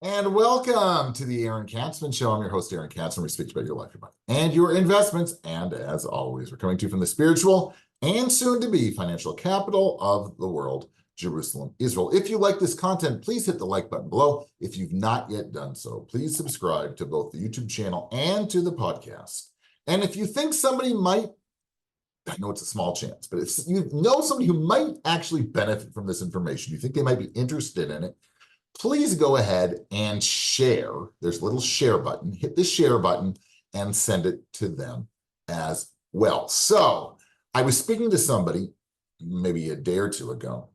And welcome to the Aaron Katzman Show. I'm your host, Aaron Katzman. We speak about your life, your money, and your investments. And as always, we're coming to you from the spiritual and soon-to-be financial capital of the world, Jerusalem, Israel. If you like this content, please hit the like button below. If you've not yet done so, please subscribe to both the YouTube channel and to the podcast. And if you think somebody might, I know it's a small chance, but if you know somebody who might actually benefit from this information, you think they might be interested in it, please go ahead and share. There's a little share button. Hit the share button and send it to them as well. So I was speaking to somebody maybe a day or two ago,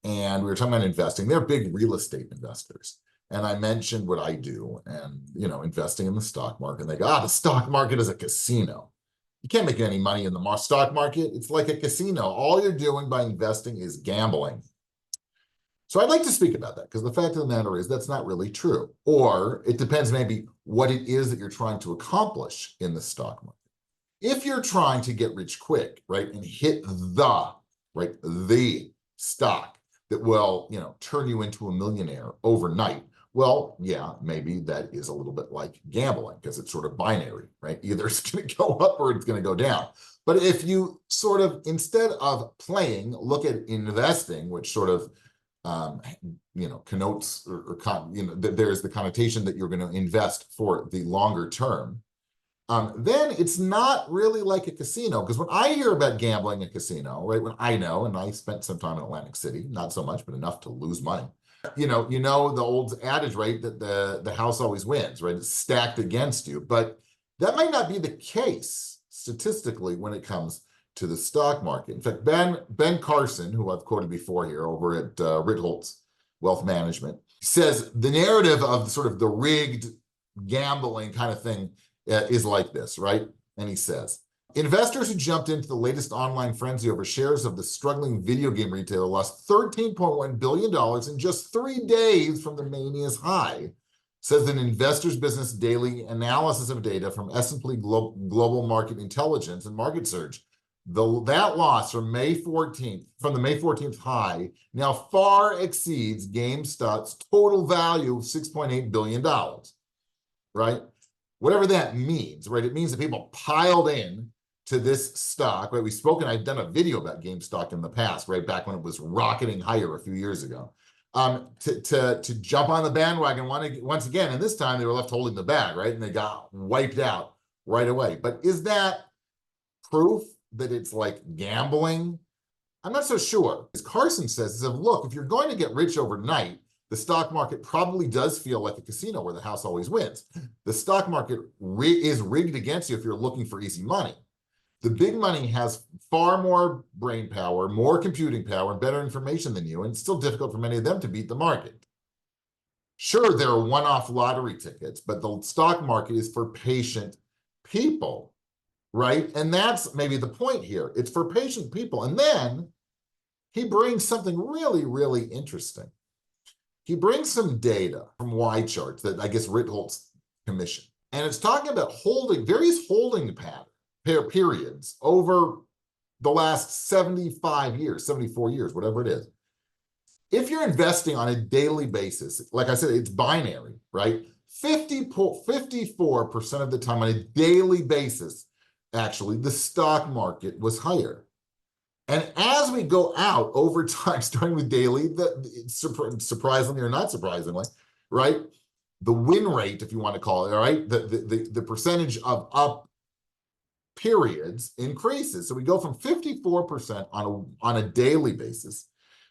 and we were talking about investing. They're big real estate investors. And I mentioned what I do and, investing in the stock market. And they go, the stock market is a casino. You can't make any money in the stock market. It's like a casino. All you're doing by investing is gambling. So I'd like to speak about that because the fact of the matter is that's not really true. Or it depends maybe what it is that you're trying to accomplish in the stock market. If you're trying to get rich quick, right, and hit the stock that will, turn you into a millionaire overnight, well, yeah, maybe that is a little bit like gambling because it's sort of binary, right? Either it's going to go up or it's going to go down. But if you sort of, instead of playing, look at investing, which sort of connotes there's the connotation that you're going to invest for the longer term, then it's not really like a casino. Because when I hear about gambling in a casino, right, when I know, and I spent some time in Atlantic City, not so much, but enough to lose money. The old adage, right, that the house always wins, right? It's stacked against you. But that might not be the case statistically when it comes to the stock market. In fact, Ben Carson, who I've quoted before here over at Ritholtz Wealth Management, says the narrative of sort of the rigged gambling kind of thing is like this, right? And he says, investors who jumped into the latest online frenzy over shares of the struggling video game retailer lost $13.1 billion in just 3 days from the mania's high, says an Investor's Business daily analysis of data from S&P Global Market Intelligence and Market Surge. That loss from the May 14th high now far exceeds GameStop's total value of $6.8 billion, right? Whatever that means, right? It means that people piled in to this stock, right? I've done a video about GameStop in the past, right? Back when it was rocketing higher a few years ago, to jump on the bandwagon once again. And this time they were left holding the bag, right? And they got wiped out right away. But is that proof that it's like gambling? I'm not so sure. As Carson says, look, if you're going to get rich overnight, the stock market probably does feel like a casino where the house always wins. The stock market is rigged against you if you're looking for easy money. The big money has far more brain power, more computing power, and better information than you, and it's still difficult for many of them to beat the market. Sure, there are one-off lottery tickets, but the stock market is for patient people, right? And that's maybe the point here. It's for patient people. And then he brings something really, really interesting. He brings some data from Y charts that I guess Ritholtz commissioned. And it's talking about various holding periods over the last 75 years, 74 years, whatever it is. If you're investing on a daily basis, like I said, it's binary, right? 54% of the time on a daily basis, actually, the stock market was higher. And as we go out over time, starting with daily, surprisingly or not surprisingly, right? The win rate, if you want to call it, all right, the percentage of up periods increases. So we go from 54% on a daily basis.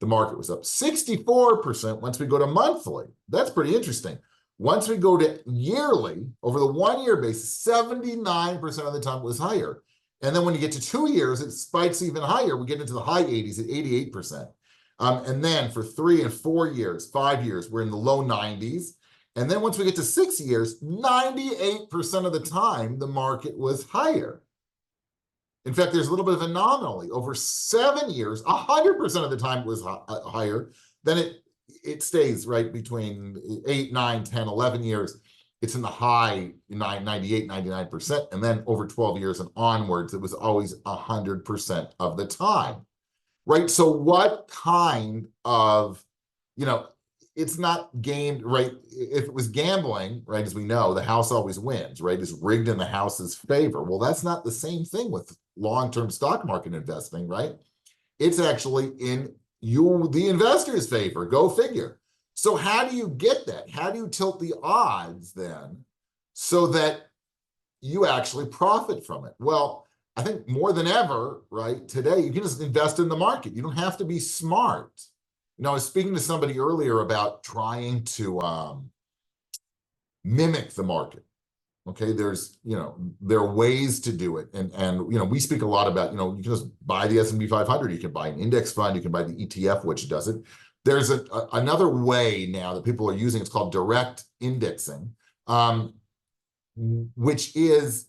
The market was up 64% once we go to monthly. That's pretty interesting. Once we go to yearly, over the 1 year basis, 79% of the time it was higher. And then when you get to 2 years, it spikes even higher. We get into the high 80s at 88%. And then for 3 and 4 years, 5 years, we're in the low 90s. And then once we get to 6 years, 98% of the time, the market was higher. In fact, there's a little bit of an anomaly. Over 7 years, 100% of the time it was higher. Then it stays right between 8, 9, 10, 11 years. It's in the high 98, 99%. And then over 12 years and onwards, it was always 100% of the time, right? So what kind of, it's not gamed, right? If it was gambling, right, as we know, the house always wins, right? It's rigged in the house's favor. Well, that's not the same thing with long-term stock market investing, right? It's actually in the investor's favor. Go figure. So how do you get that? How do you tilt the odds then so that you actually profit from it? Well, I think more than ever, right, today, you can just invest in the market. You don't have to be smart. You know, I was speaking to somebody earlier about trying to mimic the market. Okay, there's, there are ways to do it. And we speak a lot about, you can just buy the S&P 500, you can buy an index fund, you can buy the ETF, which does it. There's another way now that people are using, it's called direct indexing, which is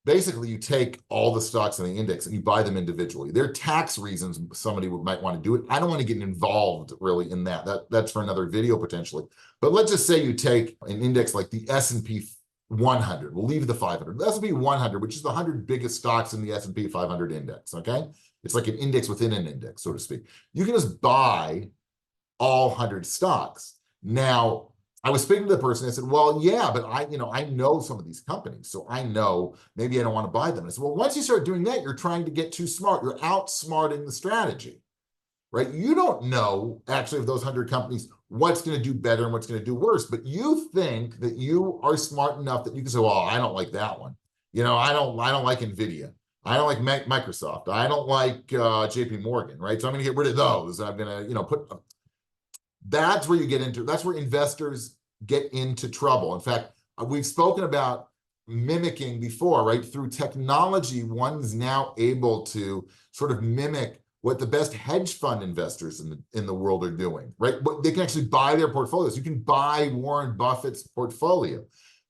basically you take all the stocks in the index and you buy them individually. There are tax reasons somebody might want to do it. I don't want to get involved really in that. That's for another video potentially. But let's just say you take an index like the S&P 100. We'll leave the 500. The S&P 100, which is the 100 biggest stocks in the S&P 500 index, okay? It's like an index within an index, so to speak. You can just buy all 100 stocks. Now, I was speaking to the person, I said, well, yeah, but I know some of these companies, so I know maybe I don't want to buy them. I said, well, once you start doing that, you're trying to get too smart. You're outsmarting the strategy, right? You don't know actually of those 100 companies what's going to do better and what's going to do worse, but you think that you are smart enough that you can say, well, I don't like that one. I don't like NVIDIA. I don't like Microsoft. I don't like JP Morgan, right? So I'm going to get rid of those. I'm going to, that's where you get into, that's where investors get into trouble. In fact, we've spoken about mimicking before, right? Through technology, one's now able to sort of mimic what the best hedge fund investors in the world are doing, right? But they can actually buy their portfolios. You can buy Warren Buffett's portfolio.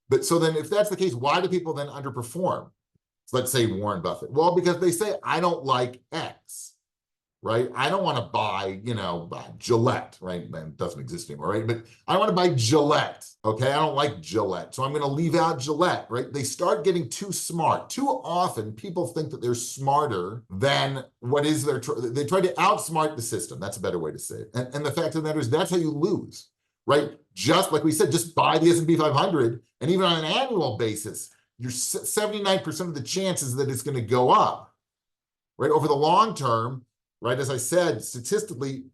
But so then if that's the case, why do people then underperform? So let's say Warren Buffett. Well, because they say, I don't like X, right? I don't want to buy, Gillette, right? That doesn't exist anymore, right? But I want to buy Gillette, okay? I don't like Gillette, so I'm going to leave out Gillette, right? They start getting too smart. Too often, people think that they're smarter than what is their, they try to outsmart the system. That's a better way to say it. And the fact of the matter is that's how you lose, right? Just like we said, just buy the S&P 500, and even on an annual basis, you're 79% of the chances that it's going to go up, right? Over the long term, right? As I said, statistically,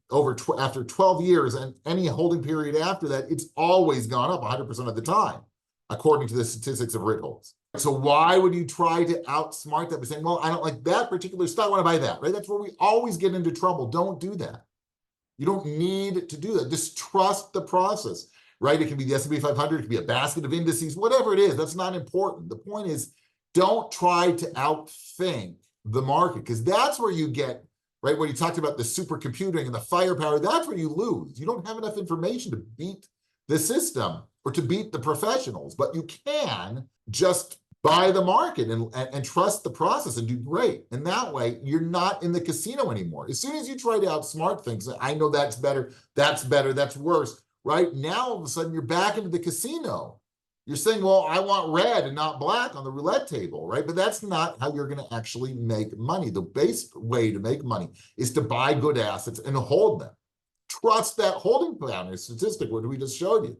after 12 years and any holding period after that, it's always gone up 100% of the time, according to the statistics of Ritholtz. So why would you try to outsmart that by saying, well, I don't like that particular stock, I want to buy that, right? That's where we always get into trouble. Don't do that. You don't need to do that. Just trust the process, right? It can be the S&P 500, it can be a basket of indices, whatever it is. That's not important. The point is, don't try to outthink the market, because that's where you get, right, when you talked about the supercomputing and the firepower, that's where you lose. You don't have enough information to beat the system or to beat the professionals, but you can just buy the market and trust the process and do great. And that way, you're not in the casino anymore. As soon as you try to outsmart things, I know that's better, that's worse, right? Now, all of a sudden, you're back into the casino. You're saying, well, I want red and not black on the roulette table, right? But that's not how you're going to actually make money. The base way to make money is to buy good assets and hold them. Trust that holding pattern statistic, what we just showed you,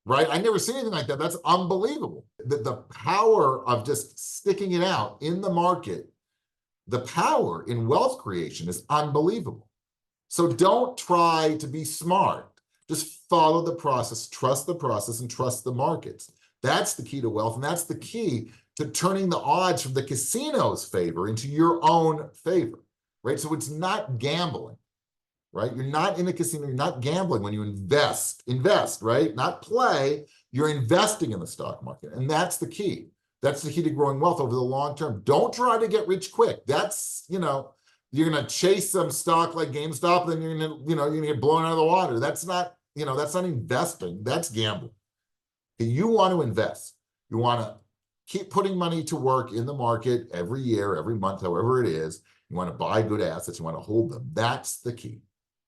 right? I never seen anything like that. That's unbelievable. The power of just sticking it out in the market, the power in wealth creation is unbelievable. So don't try to be smart. Just follow the process, trust the process, and trust the markets. That's the key to wealth, and that's the key to turning the odds from the casino's favor into your own favor, right? So it's not gambling, right? You're not in a casino, you're not gambling when you invest, right? Not play, you're investing in the stock market, and that's the key. That's the key to growing wealth over the long term. Don't try to get rich quick. That's, you're going to chase some stock like GameStop, then you're going to get blown out of the water. That's not investing, that's gambling. You want to invest. You want to keep putting money to work in the market every year, every month, however it is. You want to buy good assets. You want to hold them. That's the key.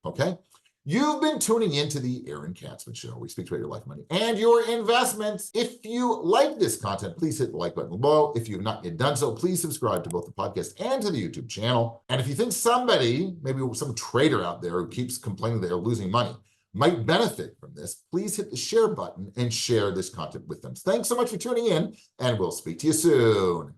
Okay? You've been tuning into the Aaron Katzman Show. We speak about your life, money, and your investments. If you like this content, please hit the like button below. If you've not yet done so, please subscribe to both the podcast and to the YouTube channel. And if you think somebody, maybe some trader out there who keeps complaining they're losing money, might benefit from this, please hit the share button and share this content with them. Thanks so much for tuning in, and we'll speak to you soon.